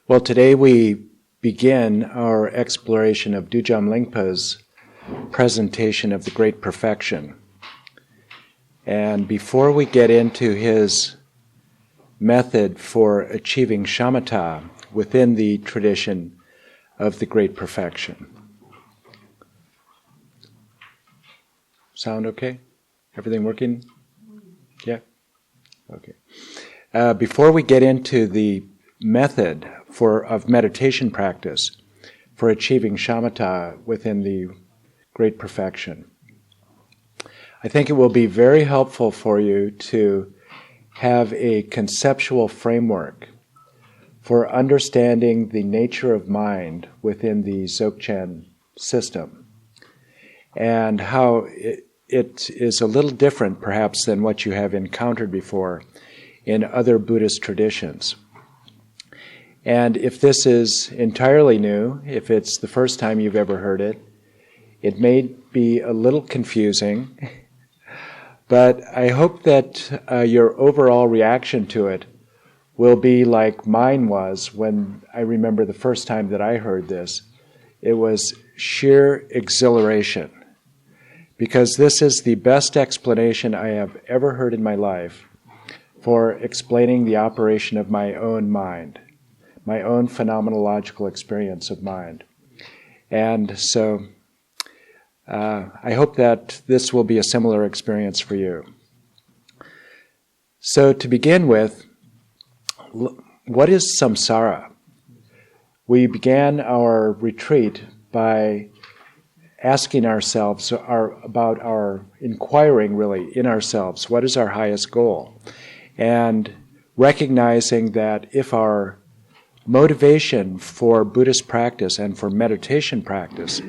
Well, today we begin our exploration of Dujam Lingpa's presentation of the Great Perfection. And before we get into his method for achieving Shamata within the tradition of the Great Perfection. Sound okay? Everything working? Yeah? Okay. Before we get into the method of meditation practice for achieving Shamata within the Great Perfection, I think it will be very helpful for you to have a conceptual framework for understanding the nature of mind within the Dzogchen system and how it is a little different perhaps than what you have encountered before in other Buddhist traditions. And if this is entirely new, if it's the first time you've ever heard it, it may be a little confusing, but I hope that your overall reaction to it will be like mine was when I remember the first time that I heard this. It was sheer exhilaration, because this is the best explanation I have ever heard in my life for explaining the operation of my own mind, my own phenomenological experience of mind. And so I hope that this will be a similar experience for you. So to begin with, what is samsara? We began our retreat by asking ourselves about our inquiring really in ourselves, what is our highest goal? And recognizing that if our motivation for Buddhist practice and for meditation practice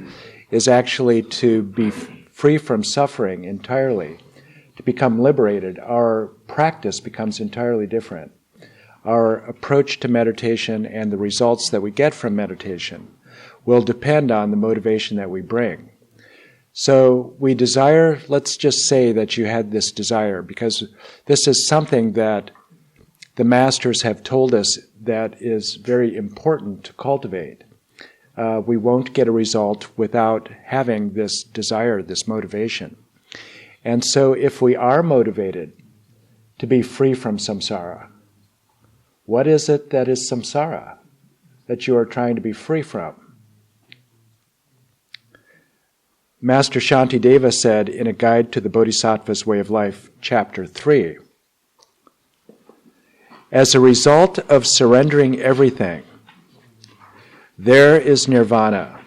is actually to be free from suffering entirely, to become liberated, our practice becomes entirely different. Our approach to meditation and the results that we get from meditation will depend on the motivation that we bring. So we desire, let's just say that you had this desire, because this is something that the masters have told us that is very important to cultivate. We won't get a result without having this desire, this motivation. And so if we are motivated to be free from samsara, what is it that is samsara that you are trying to be free from? Master Shantideva said in A Guide to the Bodhisattva's Way of Life, Chapter 3, as a result of surrendering everything, there is nirvana.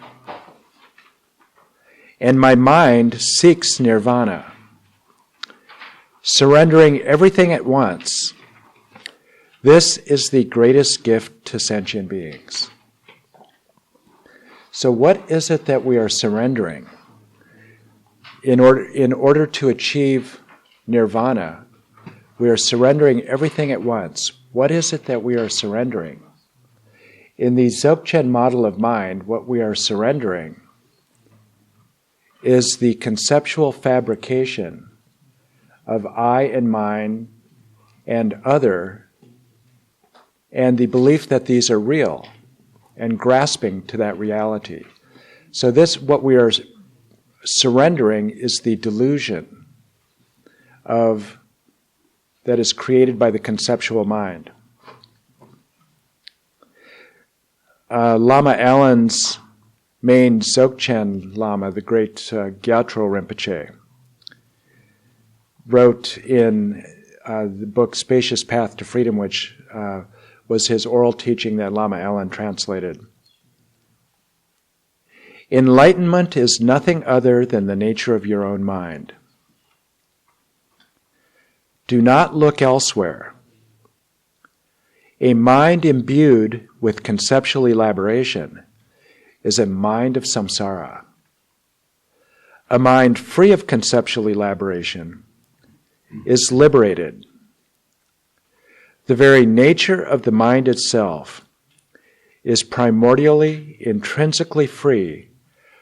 And my mind seeks nirvana. Surrendering everything at once, this is the greatest gift to sentient beings. So what is it that we are surrendering? In order to achieve nirvana, we are surrendering everything at once. What is it that we are surrendering? In the Dzogchen model of mind, what we are surrendering is the conceptual fabrication of I and mine and other, and the belief that these are real, and grasping to that reality. So what we are surrendering is the delusion that is created by the conceptual mind. Lama Allen's main Dzogchen Lama, the great Gyatro Rinpoche, wrote in the book Spacious Path to Freedom, which was his oral teaching that Lama Allen translated. Enlightenment is nothing other than the nature of your own mind. Do not look elsewhere. A mind imbued with conceptual elaboration is a mind of samsara. A mind free of conceptual elaboration is liberated. The very nature of the mind itself is primordially, intrinsically free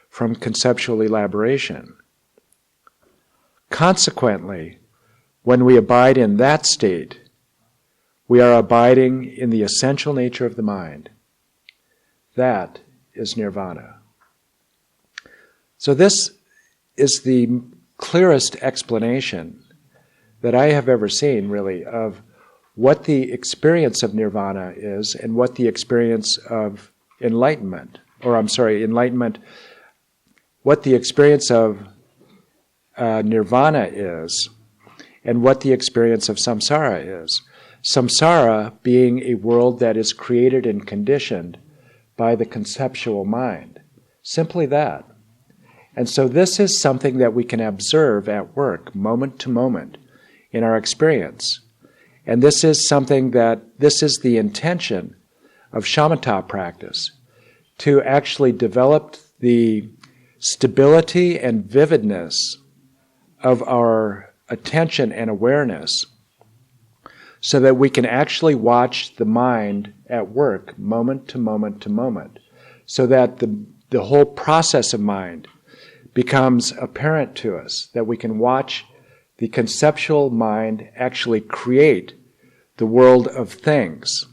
from conceptual elaboration. Consequently, when we abide in that state, we are abiding in the essential nature of the mind, that is nirvana. So this is the clearest explanation that I have ever seen, really, of what the experience of nirvana is and what the experience of enlightenment, what the experience of nirvana is and what the experience of samsara is. Samsara being a world that is created and conditioned by the conceptual mind. Simply that. And so this is something that we can observe at work, moment to moment, in our experience. And this is the intention of shamatha practice, to actually develop the stability and vividness of our attention and awareness so that we can actually watch the mind at work moment to moment to moment, so that the whole process of mind becomes apparent to us, that we can watch the conceptual mind actually create the world of things,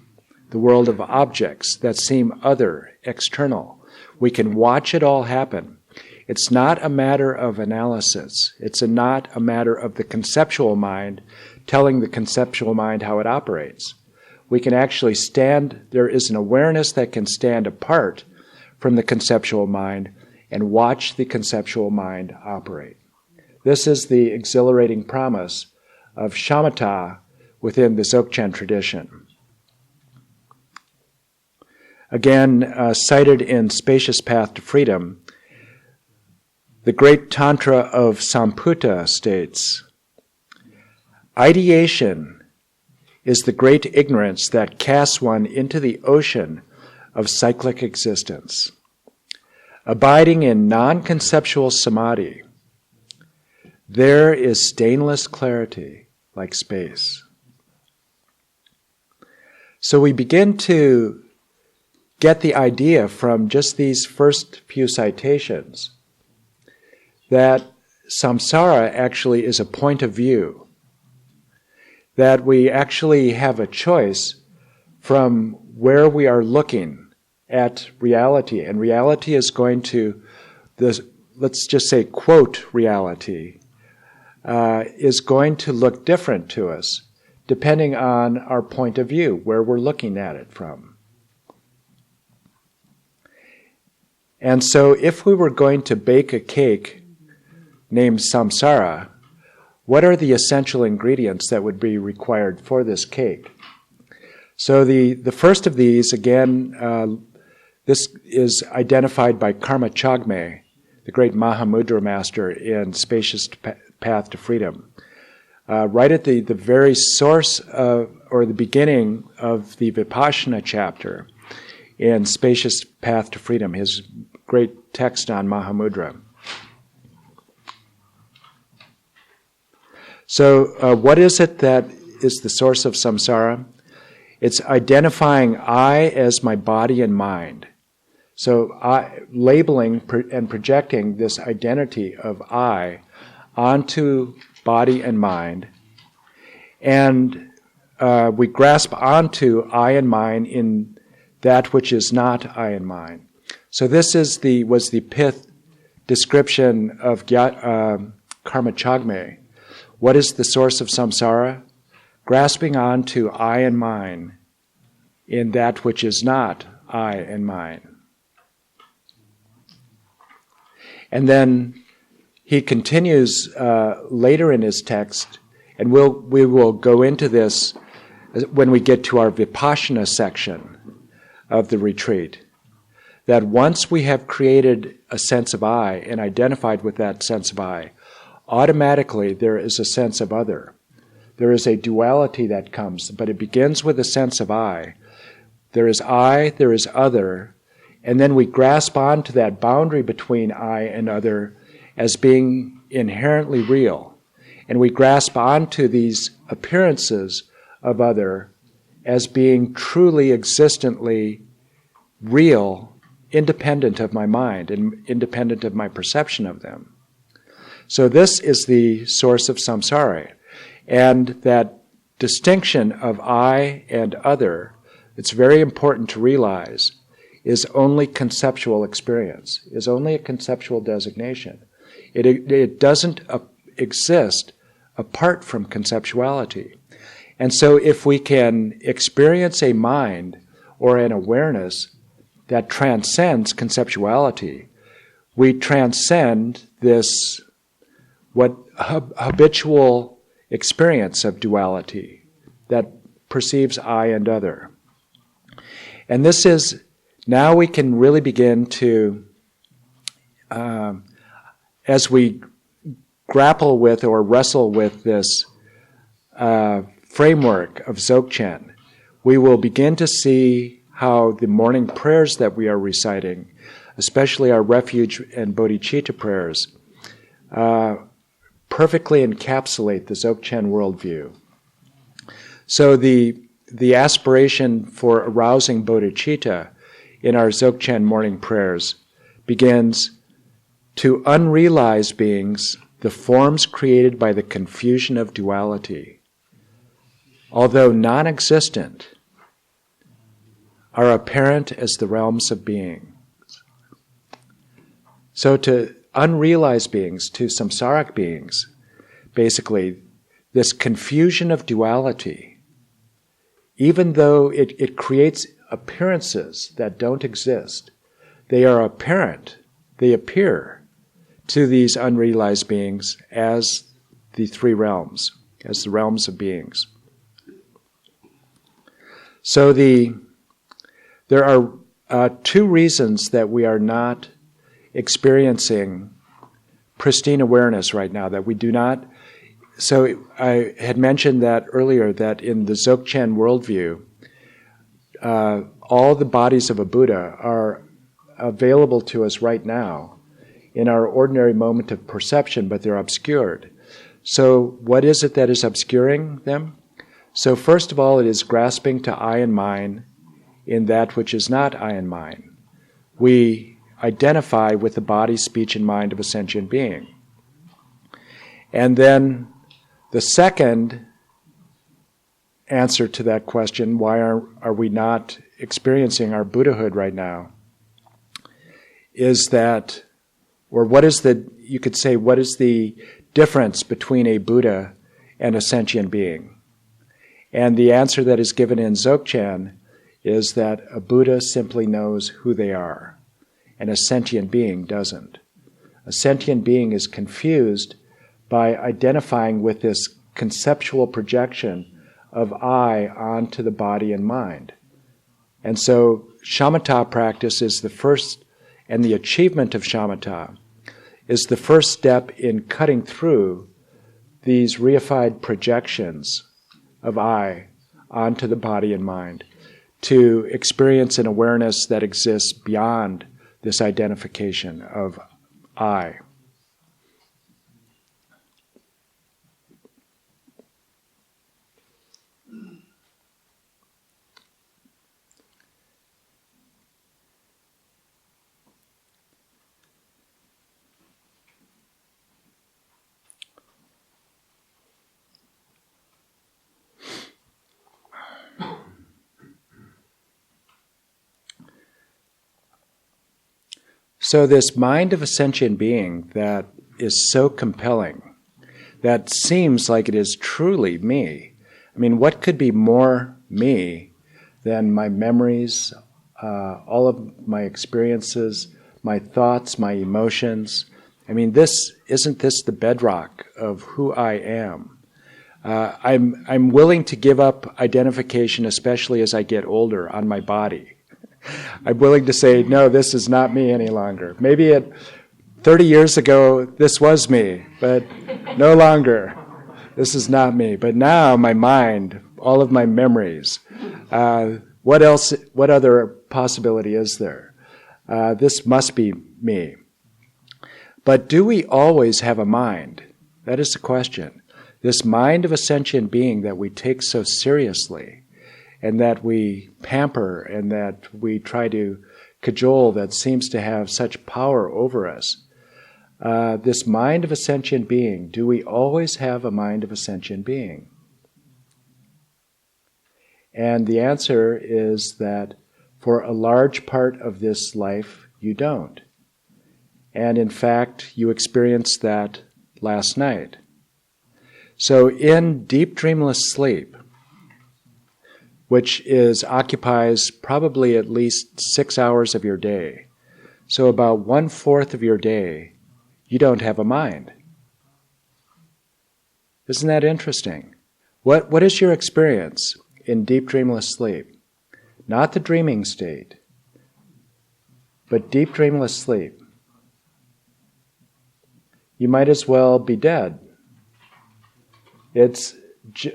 the world of objects that seem other, external. We can watch it all happen. It's not a matter of analysis. It's not a matter of the conceptual mind telling the conceptual mind how it operates. We can actually there is an awareness that can stand apart from the conceptual mind and watch the conceptual mind operate. This is the exhilarating promise of shamatha within the Dzogchen tradition. Again, cited in Spacious Path to Freedom, the great Tantra of Samputa states, "Ideation is the great ignorance that casts one into the ocean of cyclic existence. Abiding in non-conceptual samadhi, there is stainless clarity like space." So we begin to get the idea from just these first few citations that samsara actually is a point of view, that we actually have a choice from where we are looking at reality, and reality is going to, let's just say, quote reality, is going to look different to us depending on our point of view, where we're looking at it from. And so if we were going to bake a cake named samsara, what are the essential ingredients that would be required for this cake? So the first of these, again, this is identified by Kalachakra, the great Mahamudra master in Spacious Path to Freedom. Right at the very source or the beginning of the Vipassana chapter in Spacious Path to Freedom, his great text on Mahamudra. So what is it that is the source of samsara? It's identifying I as my body and mind. So labeling and projecting this identity of I onto body and mind. And we grasp onto I and mind in that which is not I and mind. So this was the pith description of Kalachakra. What is the source of samsara? Grasping on to I and mine in that which is not I and mine. And then he continues later in his text, and we will go into this when we get to our Vipassana section of the retreat, that once we have created a sense of I and identified with that sense of I, automatically there is a sense of other. There is a duality that comes, but it begins with a sense of I. There is I, there is other, and then we grasp onto that boundary between I and other as being inherently real. And we grasp onto these appearances of other as being truly existently real, independent of my mind and independent of my perception of them. So this is the source of samsara. And that distinction of I and other, it's very important to realize, is only conceptual experience, is only a conceptual designation. It doesn't exist apart from conceptuality. And so if we can experience a mind or an awareness that transcends conceptuality, we transcend this habitual experience of duality that perceives I and other. And this is, now we can really begin to, as we grapple with or wrestle with this framework of Dzogchen, we will begin to see how the morning prayers that we are reciting, especially our refuge and bodhicitta prayers, perfectly encapsulate the Dzogchen worldview. So the aspiration for arousing bodhicitta in our Dzogchen morning prayers begins to unrealize beings, the forms created by the confusion of duality, although non-existent, are apparent as the realms of being. So to unrealized beings, to samsaric beings, basically, this confusion of duality, even though it creates appearances that don't exist, they are apparent, they appear to these unrealized beings as the three realms, as the realms of beings. So there are two reasons that we are not experiencing pristine awareness right now, that we do not. So I had mentioned that earlier, that in the Dzogchen worldview, all the bodies of a Buddha are available to us right now in our ordinary moment of perception, but they're obscured. So what is it that is obscuring them? So first of all, it is grasping to I and mine in that which is not I and mine. We identify with the body, speech, and mind of a sentient being. And then the second answer to that question, why are we not experiencing our Buddhahood right now, is that, or what is the, you could say, what is the difference between a Buddha and a sentient being? And the answer that is given in Dzogchen is that a Buddha simply knows who they are, and a sentient being doesn't. A sentient being is confused by identifying with this conceptual projection of I onto the body and mind. And so Shamata practice is the first, and the achievement of Shamata is the first step in cutting through these reified projections of I onto the body and mind, to experience an awareness that exists beyond this identification of I. So this mind of a sentient being that is so compelling, that seems like it is truly me. I mean, what could be more me than my memories, all of my experiences, my thoughts, my emotions? I mean, isn't this the bedrock of who I am? I'm willing to give up identification, especially as I get older, on my body. I'm willing to say, no, this is not me any longer. Maybe 30 years ago, this was me, but no longer. This is not me. But now my mind, all of my memories, what else? What other possibility is there? This must be me. But do we always have a mind? That is the question. This mind of a sentient being that we take so seriously, and that we pamper, and that we try to cajole, that seems to have such power over us. This mind of a sentient being, do we always have a mind of a sentient being? And the answer is that For a large part of this life, you don't. And in fact, you experienced that last night. So in deep dreamless sleep, which occupies probably at least 6 hours of your day, so about 1/4 of your day, you don't have a mind. Isn't that interesting? What is your experience in deep dreamless sleep? Not the dreaming state, but deep dreamless sleep. You might as well be dead. It's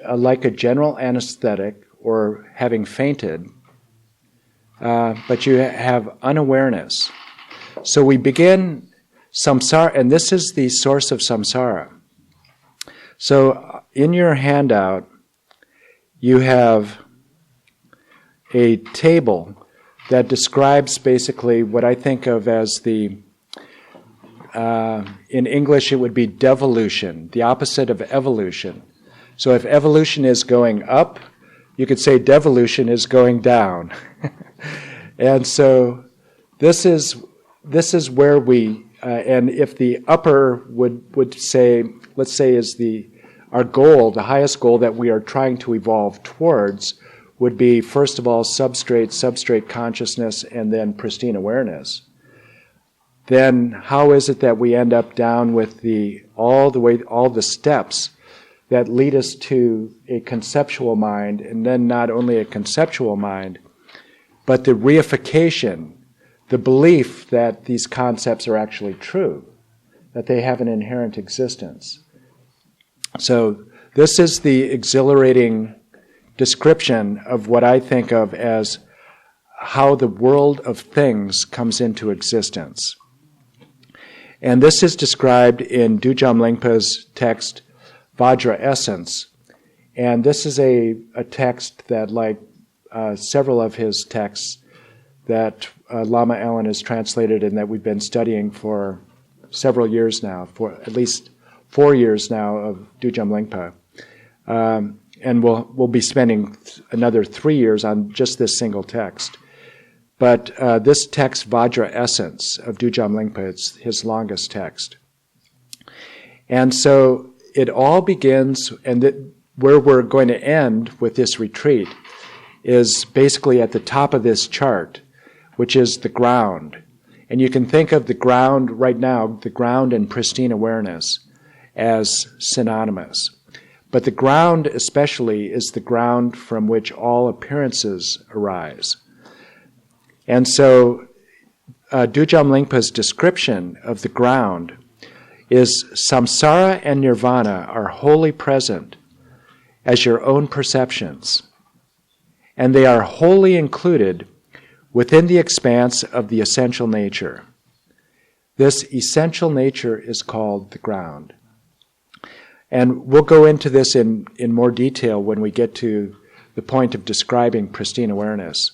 like a general anesthetic or having fainted, but you have unawareness. So we begin samsara, and this is the source of samsara. So in your handout, you have a table that describes basically what I think of as in English it would be devolution, the opposite of evolution. So if evolution is going up, you could say devolution is going down. And so this is where we, and if the upper would say, let's say is our goal, the highest goal that we are trying to evolve towards would be, first of all, substrate consciousness, and then pristine awareness. Then how is it that we end up down with all the steps that lead us to a conceptual mind, and then not only a conceptual mind, but the reification, the belief that these concepts are actually true, that they have an inherent existence. So this is the exhilarating description of what I think of as how the world of things comes into existence. And this is described in Dujam Lingpa's text, Vajra Essence. And this is a text that, like several of his texts, that Lama Allen has translated and that we've been studying for several years now, for at least 4 years now of Dujam Lingpa. And we'll be spending another 3 years on just this single text. But this text, Vajra Essence of Dujam Lingpa, it's his longest text. And so it all begins, and where we're going to end with this retreat is basically at the top of this chart, which is the ground. And you can think of the ground right now, the ground and pristine awareness, as synonymous. But the ground especially is the ground from which all appearances arise. And so Dujam Lingpa's description of the ground is samsara and nirvana are wholly present as your own perceptions, and they are wholly included within the expanse of the essential nature. This essential nature is called the ground. And we'll go into this in more detail when we get to the point of describing pristine awareness.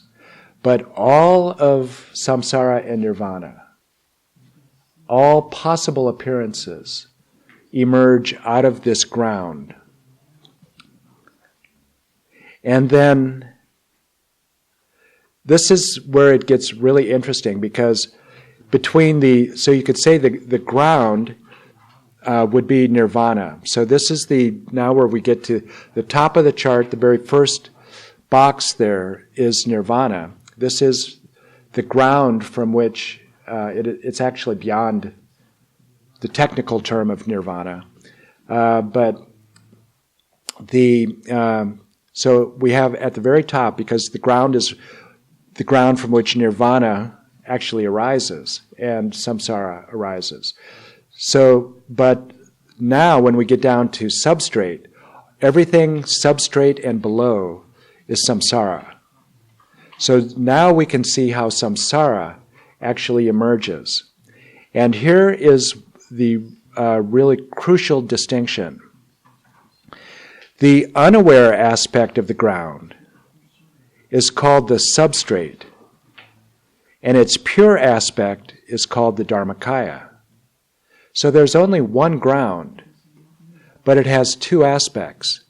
But all of samsara and nirvana, all possible appearances, emerge out of this ground. And then this is where it gets really interesting, because so you could say the ground would be nirvana. So this is now where we get to the top of the chart, the very first box there is nirvana. This is the ground from which it's actually beyond the technical term of nirvana. So we have at the very top, because the ground is the ground from which nirvana actually arises and samsara arises. So, but now when we get down to substrate, everything substrate and below is samsara. So now we can see how samsara actually emerges. And here is the really crucial distinction. The unaware aspect of the ground is called the substrate, and its pure aspect is called the Dharmakaya. So there's only one ground, but it has two aspects.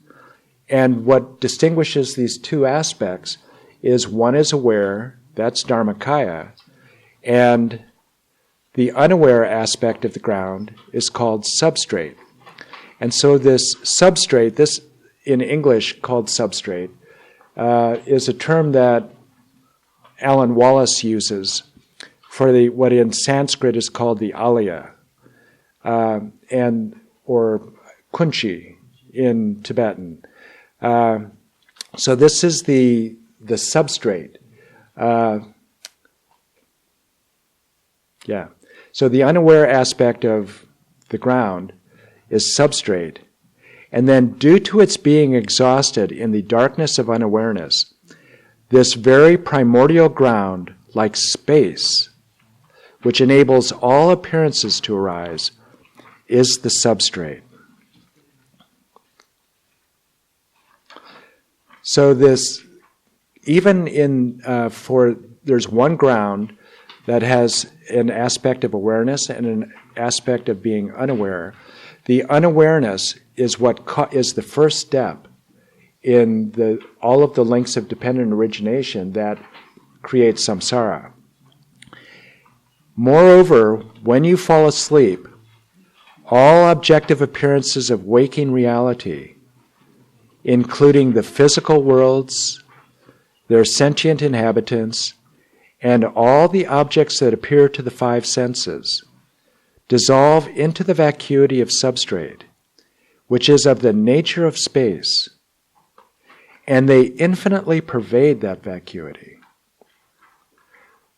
And what distinguishes these two aspects is one is aware that's Dharmakaya, and the unaware aspect of the ground is called substrate. And so this substrate, this in English called substrate, is a term that Alan Wallace uses for what in Sanskrit is called the alaya, or kunchi in Tibetan. So this is the substrate. So the unaware aspect of the ground is substrate. And then due to its being exhausted in the darkness of unawareness, this very primordial ground, like space, which enables all appearances to arise, is the substrate. So this, even in, there's one ground that has an aspect of awareness and an aspect of being unaware. The unawareness is what is the first step in all of the links of dependent origination that create samsara. Moreover, when you fall asleep, all objective appearances of waking reality, including the physical worlds, their sentient inhabitants, and all the objects that appear to the five senses, dissolve into the vacuity of substrate, which is of the nature of space, and they infinitely pervade that vacuity.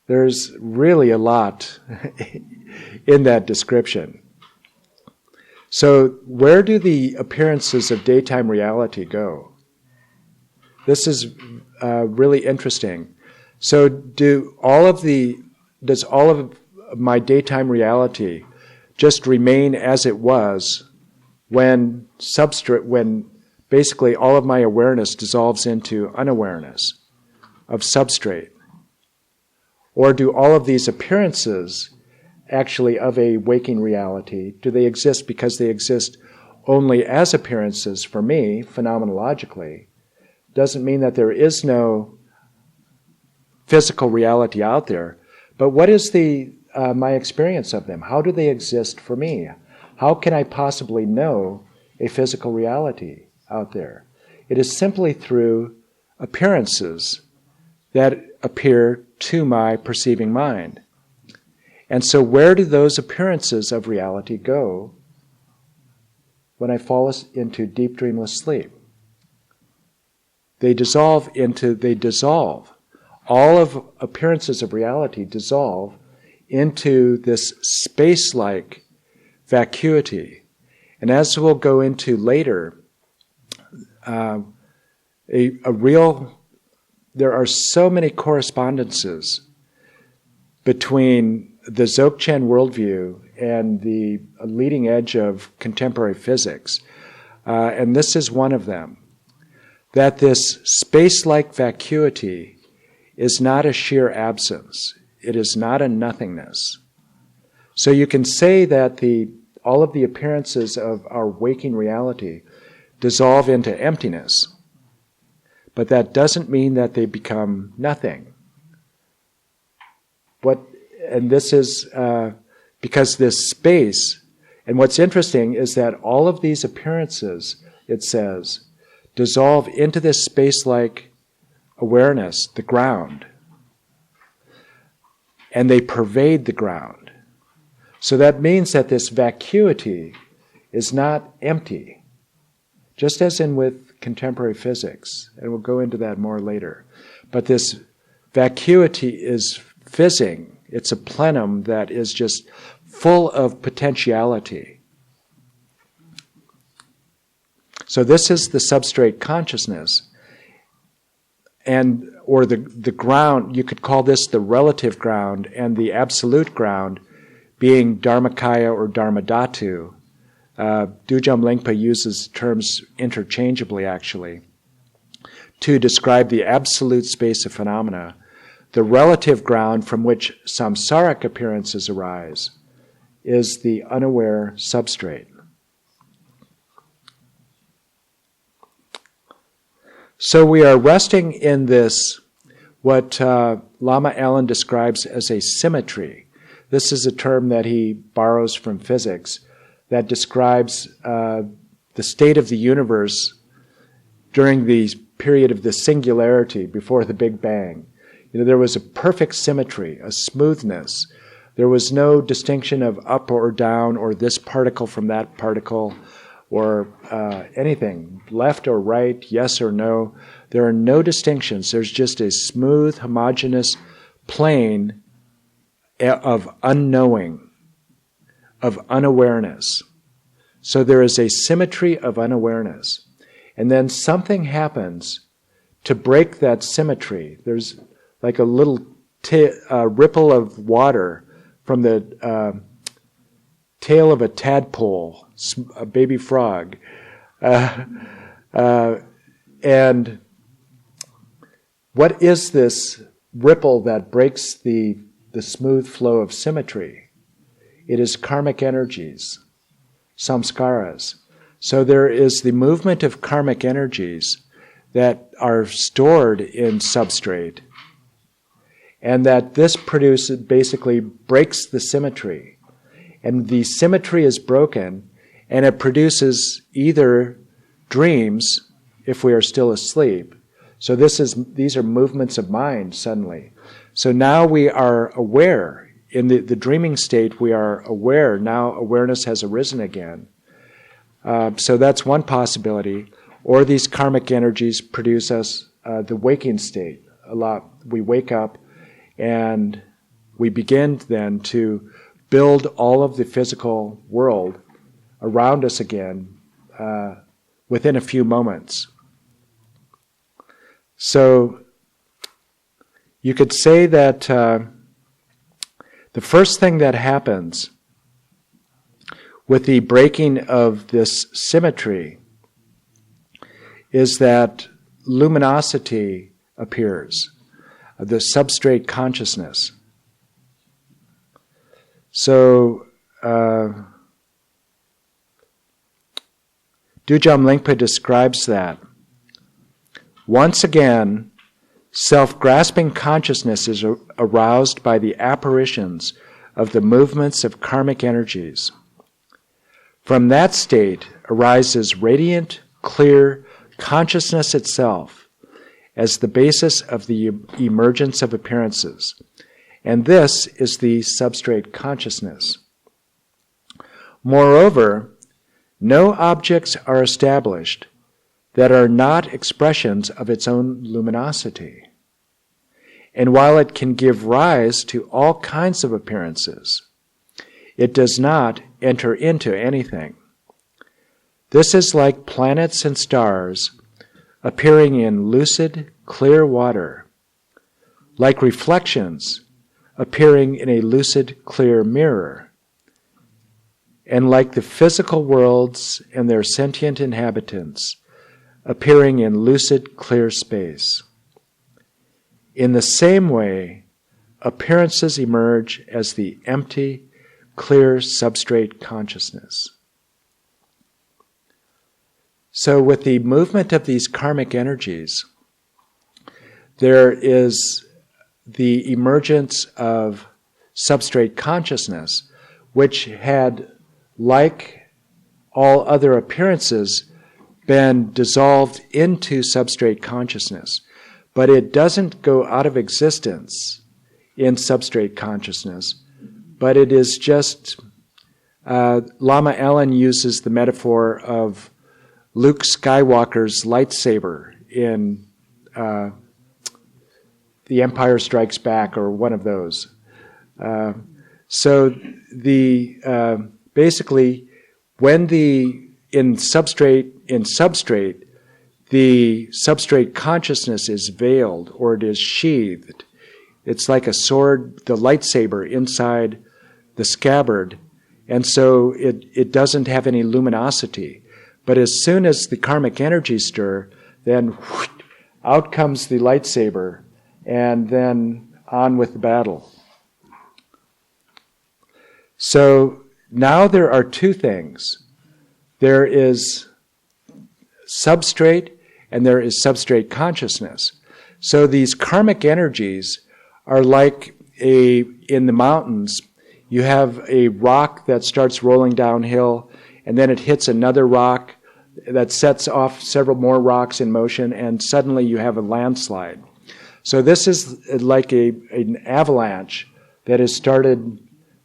There's really a lot in that description. So where do the appearances of daytime reality go? This is really interesting. So does all of my daytime reality just remain as it was when basically all of my awareness dissolves into unawareness of substrate? Or do all of these appearances actually of a waking reality, do they exist because they exist only as appearances for me, phenomenologically? Doesn't mean that there is no physical reality out there, but what is my experience of them? How do they exist for me? How can I possibly know a physical reality out there? It is simply through appearances that appear to my perceiving mind. And so where do those appearances of reality go when I fall into deep dreamless sleep? They dissolve. All of appearances of reality dissolve into this space-like vacuity. And as we'll go into later, there are so many correspondences between the Dzogchen worldview and the leading edge of contemporary physics. And this is one of them. That this space-like vacuity is not a sheer absence. It is not a nothingness. So you can say that all of the appearances of our waking reality dissolve into emptiness, but that doesn't mean that they become nothing. And this is because this space, and what's interesting is that all of these appearances, it says, dissolve into this space-like awareness, the ground, and they pervade the ground. So that means that this vacuity is not empty, just as in with contemporary physics, and we'll go into that more later. But this vacuity is fizzing. It's a plenum that is just full of potentiality. So this is the substrate consciousness. Or the ground, you could call this the relative ground, and the absolute ground being Dharmakaya or Dharmadhatu. Dujam Lingpa uses terms interchangeably, actually, to describe the absolute space of phenomena. The relative ground from which samsaric appearances arise is the unaware substrate. So we are resting in this, what Lama Allen describes as a symmetry. This is a term that he borrows from physics that describes the state of the universe during the period of the singularity before the Big Bang. There was a perfect symmetry, a smoothness. There was no distinction of up or down or this particle from that particle or anything, left or right, yes or no. There are no distinctions. There's just a smooth, homogeneous plane of unknowing, of unawareness. So there is a symmetry of unawareness. And then something happens to break that symmetry. There's like a little ripple of water from the tail of a tadpole, a baby frog. And what is this ripple that breaks the smooth flow of symmetry? It is karmic energies, samskaras. So there is the movement of karmic energies that are stored in substrate, and that this produces, basically breaks the symmetry. And the symmetry is broken, and it produces either dreams, if we are still asleep. So these are movements of mind suddenly. So now we are aware. In the dreaming state, we are aware. Now awareness has arisen again. So that's one possibility. Or these karmic energies produce us the waking state. We wake up and we begin then to build all of the physical world around us again within a few moments. So you could say that the first thing that happens with the breaking of this symmetry is that luminosity appears, the substrate consciousness. So Dujam Lingpa describes that. Once again, self-grasping consciousness is aroused by the apparitions of the movements of karmic energies. From that state arises radiant, clear consciousness itself as the basis of the emergence of appearances. And this is the substrate consciousness. Moreover, no objects are established that are not expressions of its own luminosity. And while it can give rise to all kinds of appearances, it does not enter into anything. This is like planets and stars appearing in lucid, clear water, like reflections appearing in a lucid, clear mirror, and like the physical worlds and their sentient inhabitants appearing in lucid, clear space. In the same way, appearances emerge as the empty, clear substrate consciousness. So with the movement of these karmic energies, there is the emergence of substrate consciousness, which had, like all other appearances, been dissolved into substrate consciousness. But it doesn't go out of existence in substrate consciousness, but it is just, Lama Allen uses the metaphor of Luke Skywalker's lightsaber in The Empire Strikes Back, or one of those. So basically, when in substrate, the substrate consciousness is veiled, or it is sheathed. It's like a sword, the lightsaber inside the scabbard, and so it doesn't have any luminosity. But as soon as the karmic energies stir, then whoosh, out comes the lightsaber, and then on with the battle. So now there are two things. There is substrate, and there is substrate consciousness. So these karmic energies are like in the mountains, you have a rock that starts rolling downhill, and then it hits another rock that sets off several more rocks in motion, and suddenly you have a landslide. So this is like an avalanche that is started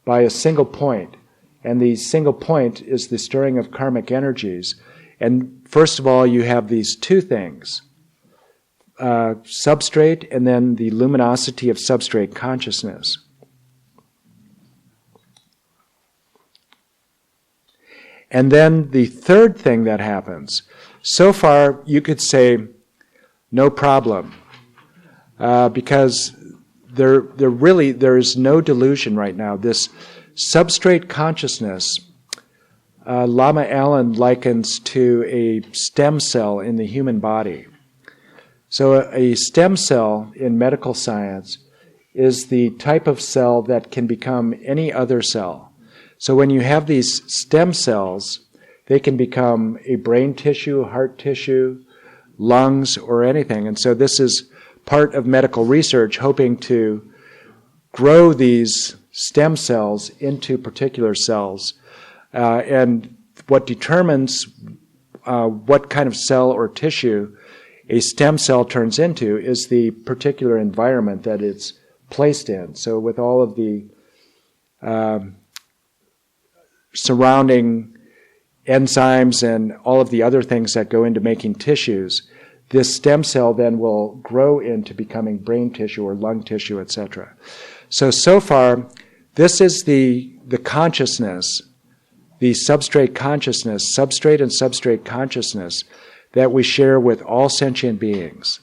by a single point, and the single point is the stirring of karmic energies. And first of all, you have these two things, substrate and then the luminosity of substrate consciousness. And then the third thing that happens, so far you could say no problem, because there is no delusion right now. This substrate consciousness, Lama Allen likens to a stem cell in the human body. So a stem cell in medical science is the type of cell that can become any other cell. So when you have these stem cells, they can become a brain tissue, heart tissue, lungs, or anything. And so this is part of medical research, hoping to grow these stem cells into particular cells. And what determines what kind of cell or tissue a stem cell turns into is the particular environment that it's placed in. So with all of the surrounding enzymes and all of the other things that go into making tissues, this stem cell then will grow into becoming brain tissue or lung tissue, etc. So far, this is the consciousness, the substrate and substrate consciousness that we share with all sentient beings.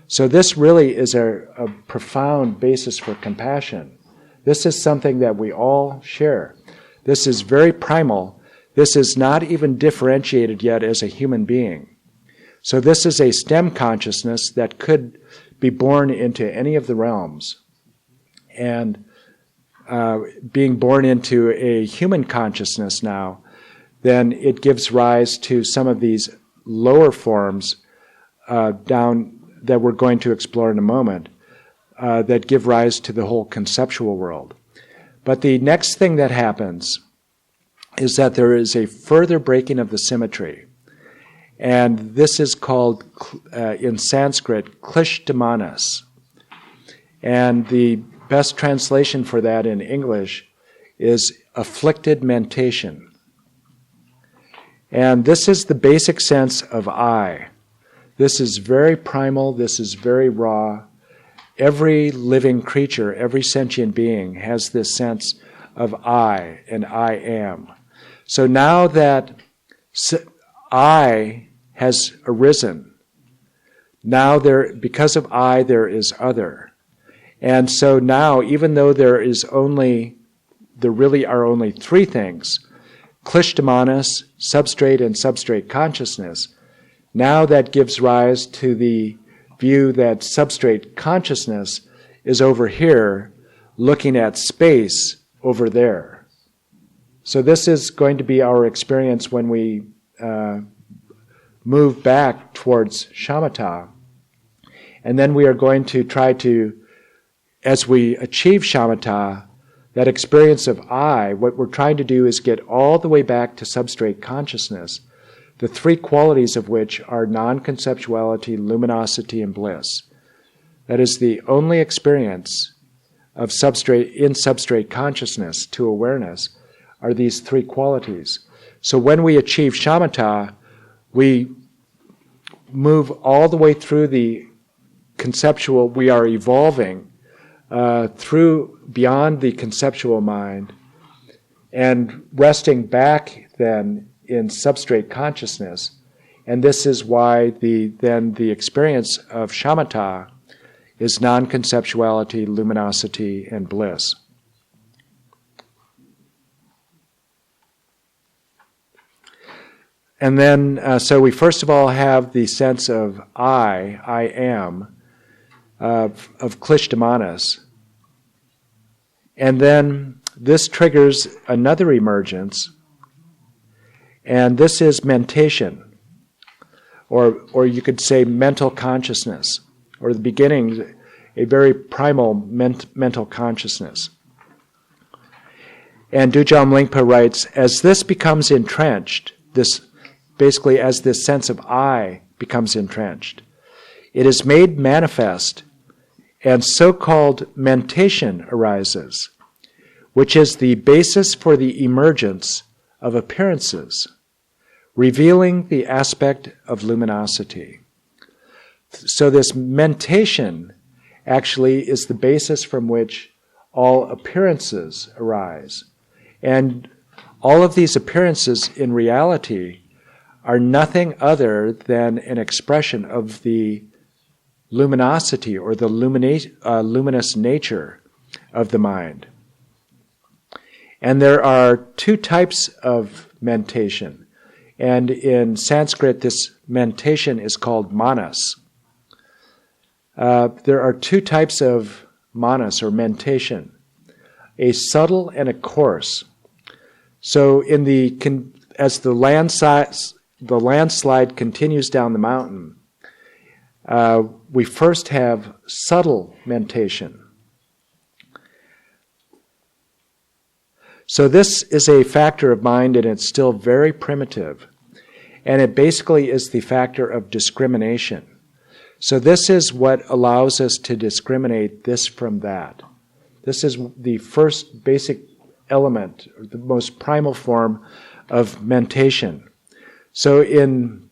So this really is a profound basis for compassion. This is something that we all share. This is very primal. This is not even differentiated yet as a human being. So this is a stem consciousness that could be born into any of the realms. And being born into a human consciousness now, then it gives rise to some of these lower forms down that we're going to explore in a moment, that give rise to the whole conceptual world. But the next thing that happens is that there is a further breaking of the symmetry. And this is called, in Sanskrit, Klishtimanas. And the best translation for that in English is afflicted mentation. And this is the basic sense of I. This is very primal, this is very raw. Every living creature, every sentient being has this sense of I and I am. So now that I has arisen, now because of I there is other. And so now, even though there really are only three things, Klishtimanas, substrate, and substrate consciousness, now that gives rise to the view that substrate consciousness is over here looking at space over there. So this is going to be our experience when we move back towards Shamata. And then we are going to try to, as we achieve Shamata, that experience of I, what we're trying to do is get all the way back to substrate consciousness, the three qualities of which are non-conceptuality, luminosity, and bliss. That is the only experience of substrate consciousness to awareness are these three qualities. So when we achieve Shamata, we move all the way through the conceptual, we are evolving through beyond the conceptual mind and resting back then in substrate consciousness. And this is why the experience of Shamata is non-conceptuality, luminosity, and bliss. And then, so we first of all have the sense of I am, of Klishtimanas. And then this triggers another emergence, and this is mentation, or you could say mental consciousness, or the beginnings, a very primal mental consciousness. And Dujam Lingpa writes, as this becomes entrenched, basically as this sense of I becomes entrenched, it is made manifest, and so-called mentation arises, which is the basis for the emergence of appearances, revealing the aspect of luminosity. So this mentation actually is the basis from which all appearances arise. And all of these appearances in reality are nothing other than an expression of the luminosity or the luminous nature of the mind. And there are two types of mentation. And in Sanskrit, this mentation is called manas. There are two types of manas or mentation, a subtle and a coarse. So as the landslide continues down the mountain, we first have subtle mentation. So this is a factor of mind, and it's still very primitive. And it basically is the factor of discrimination. So this is what allows us to discriminate this from that. This is the first basic element, or the most primal form of mentation. So in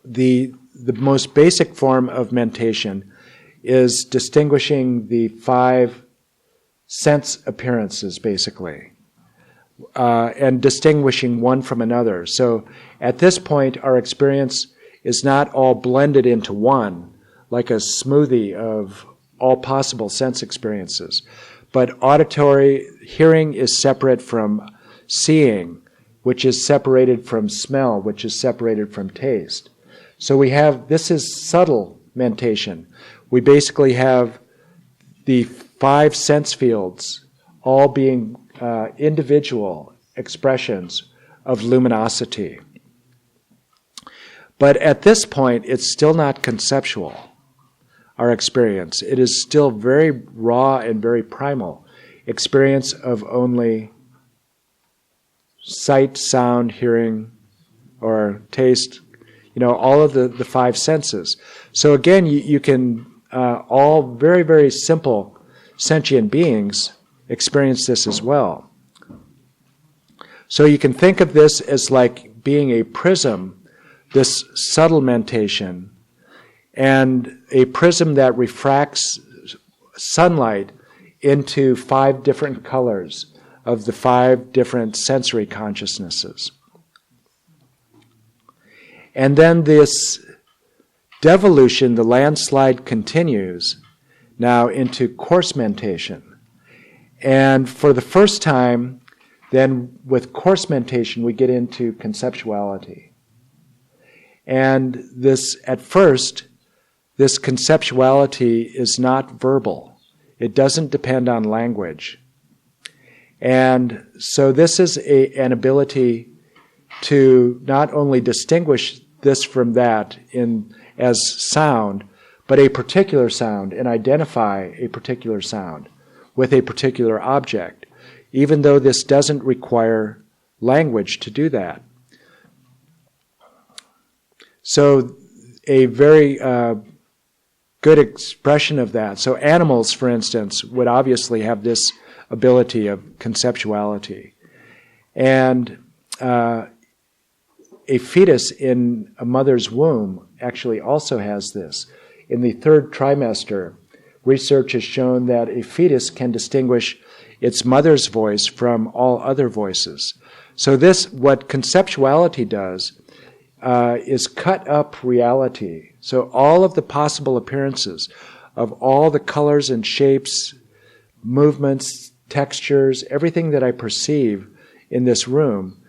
the most basic form of mentation is distinguishing the 5 sense appearances, basically, and distinguishing one from another. So at this point, our experience is not all blended into one, like a smoothie of all possible sense experiences. But auditory hearing is separate from seeing, which is separated from smell, which is separated from taste. So this is subtle mentation. We basically have the 5 sense fields all being individual expressions of luminosity. But at this point, it's still not conceptual, our experience. It is still very raw and very primal experience of only sight, sound, hearing, or taste, all of the 5 senses. So again, you can, all very, very simple sentient beings experience this as well. So you can think of this as like being a prism, this subtle mentation, and a prism that refracts sunlight into 5 different colors of the 5 different sensory consciousnesses. And then this devolution, the landslide, continues now into coarse mentation. And for the first time, then with coarse mentation, we get into conceptuality. And at first, this conceptuality is not verbal. It doesn't depend on language. And so this is an ability to not only distinguish this from that as sound, but a particular sound, and identify a particular sound with a particular object, even though this doesn't require language to do that. So a very good expression of that. So animals, for instance, would obviously have this ability of conceptuality. And a fetus in a mother's womb actually also has this. In the 3rd trimester, research has shown that a fetus can distinguish its mother's voice from all other voices. So what conceptuality does, is cut up reality. So all of the possible appearances of all the colors and shapes, movements, textures, everything that I perceive in this room,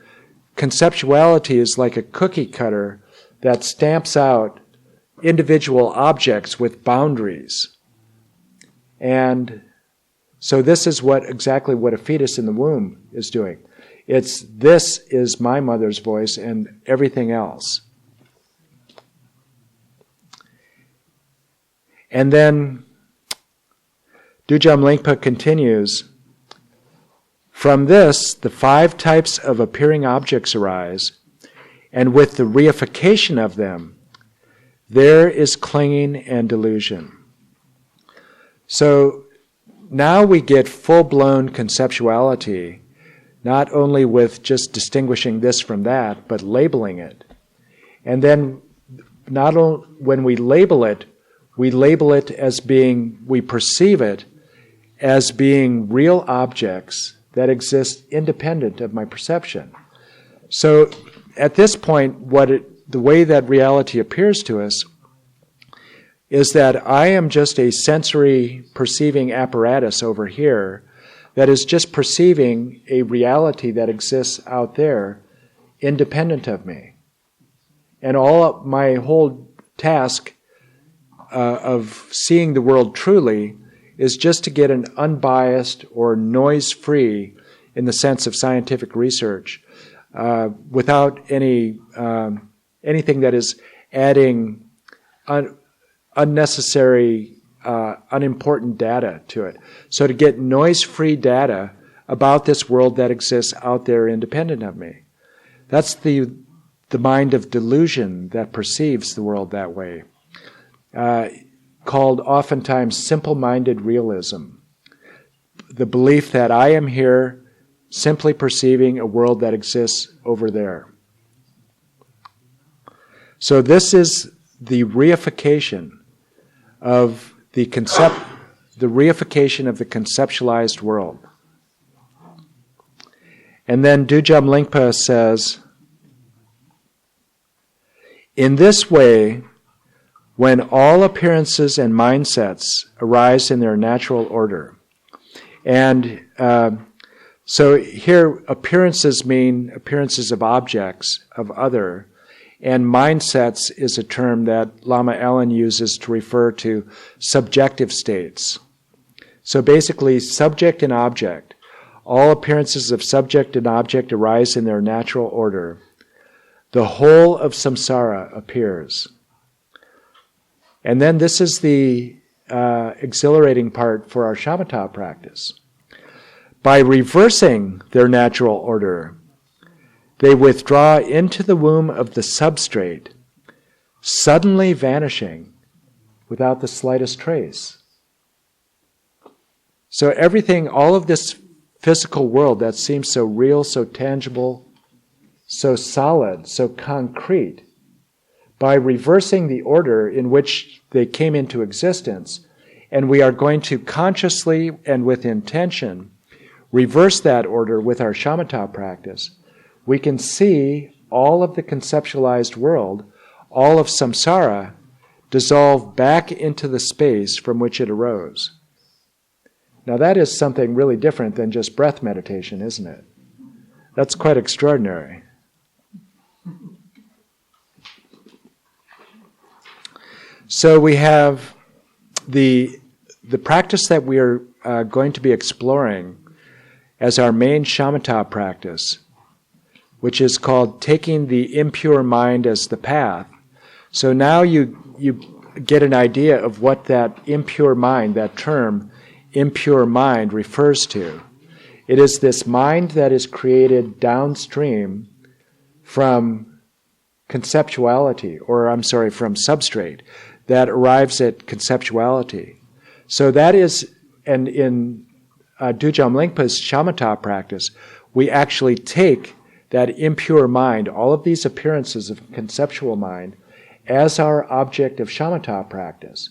conceptuality is like a cookie cutter that stamps out individual objects with boundaries. And so this is exactly what a fetus in the womb is doing. This is my mother's voice and everything else. And then Dujam Lingpa continues, from this, the 5 types of appearing objects arise, and with the reification of them, there is clinging and delusion. So now we get full-blown conceptuality, not only with just distinguishing this from that, but labeling it. And then not only when we label it as being, we perceive it as being real objects that exist independent of my perception. So at this point, the way that reality appears to us is that I am just a sensory perceiving apparatus over here that is just perceiving a reality that exists out there independent of me. And my whole task of seeing the world truly is just to get an unbiased or noise-free, in the sense of scientific research, without anything that is adding unnecessary, unimportant data to it. So to get noise-free data about this world that exists out there independent of me. That's the mind of delusion that perceives the world that way. Called oftentimes simple-minded realism. The belief that I am here simply perceiving a world that exists over there. So this is the reification of the reification of the conceptualized world. And then Dujam Lingpa says, in this way, when all appearances and mindsets arise in their natural order. And so here, appearances mean appearances of objects, of other, and mindsets is a term that Lama Allen uses to refer to subjective states. So basically, subject and object, all appearances of subject and object arise in their natural order. The whole of samsara appears. And then this is the exhilarating part for our shamatha practice. By reversing their natural order, they withdraw into the womb of the substrate, suddenly vanishing without the slightest trace. So everything, all of this physical world that seems so real, so tangible, so solid, so concrete, by reversing the order in which they came into existence, and we are going to consciously and with intention reverse that order with our shamatha practice, we can see all of the conceptualized world, all of samsara, dissolve back into the space from which it arose. Now that is something really different than just breath meditation, isn't it? That's quite extraordinary. So we have the practice that we are going to be exploring as our main shamatha practice, which is called taking the impure mind as the path. So now you get an idea of what that impure mind, that term, impure mind, refers to. It is this mind that is created downstream from conceptuality, from substrate, that arrives at conceptuality. So that is, and in Dujam Lingpa's shamatha practice, we actually take that impure mind, all of these appearances of conceptual mind, as our object of shamatha practice.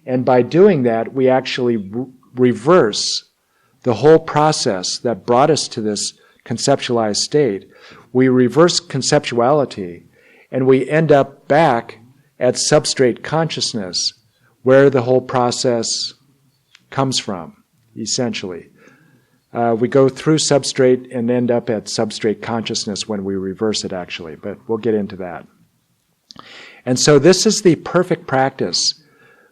And by doing that, we actually reverse the whole process that brought us to this conceptualized state. We reverse conceptuality, and we end up back at substrate consciousness, where the whole process comes from, essentially. We go through substrate and end up at substrate consciousness when we reverse it, actually, but we'll get into that. And so this is the perfect practice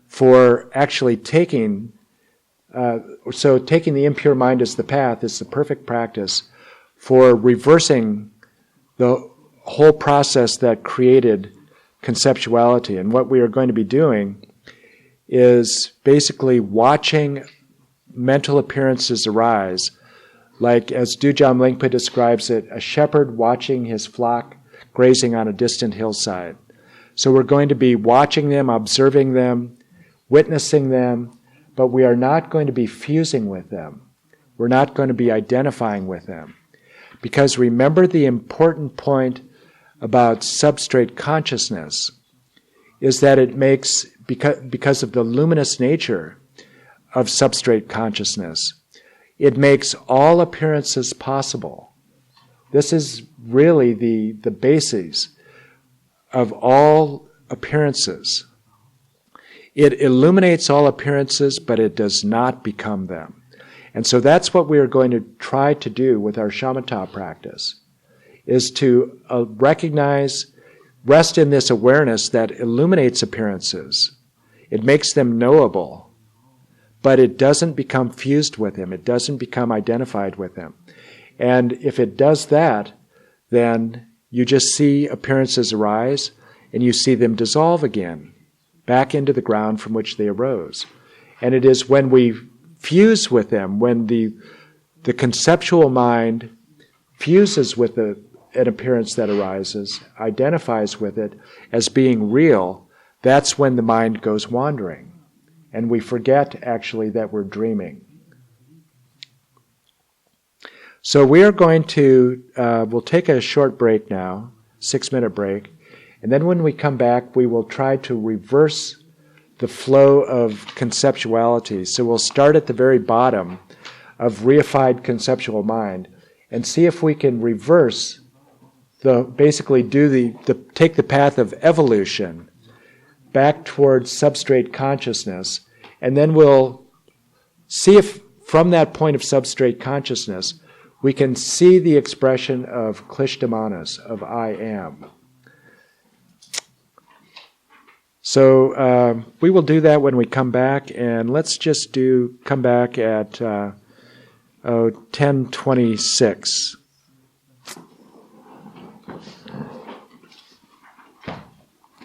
for actually taking the impure mind as the path is the perfect practice for reversing the whole process that created conceptuality. And what we are going to be doing is basically watching mental appearances arise, like as Dujam Lingpa describes it, a shepherd watching his flock grazing on a distant hillside. So we're going to be watching them, observing them, witnessing them, but we are not going to be fusing with them. We're not going to be identifying with them. Because remember, the important point about substrate consciousness is that it makes, because of the luminous nature of substrate consciousness, it makes all appearances possible. This is really the basis of all appearances. It illuminates all appearances, but it does not become them. And so that's what we are going to try to do with our Shamata practice, is to recognize, rest in this awareness that illuminates appearances. It makes them knowable, but it doesn't become fused with them. It doesn't become identified with them. And if it does that, then you just see appearances arise and you see them dissolve again, back into the ground from which they arose. And it is when we fuse with them, when the conceptual mind fuses with an appearance that arises, identifies with it as being real, that's when the mind goes wandering. And we forget actually that we're dreaming. So we are going to, we'll take a short break now, 6-minute break, and then when we come back, we will try to reverse the flow of conceptuality. So we'll start at the very bottom of reified conceptual mind and see if we can reverse basically take the path of evolution back towards substrate consciousness, and then we'll see if from that point of substrate consciousness we can see the expression of Klishta-manas, of I am. So we will do that when we come back, and let's just come back at 10:26.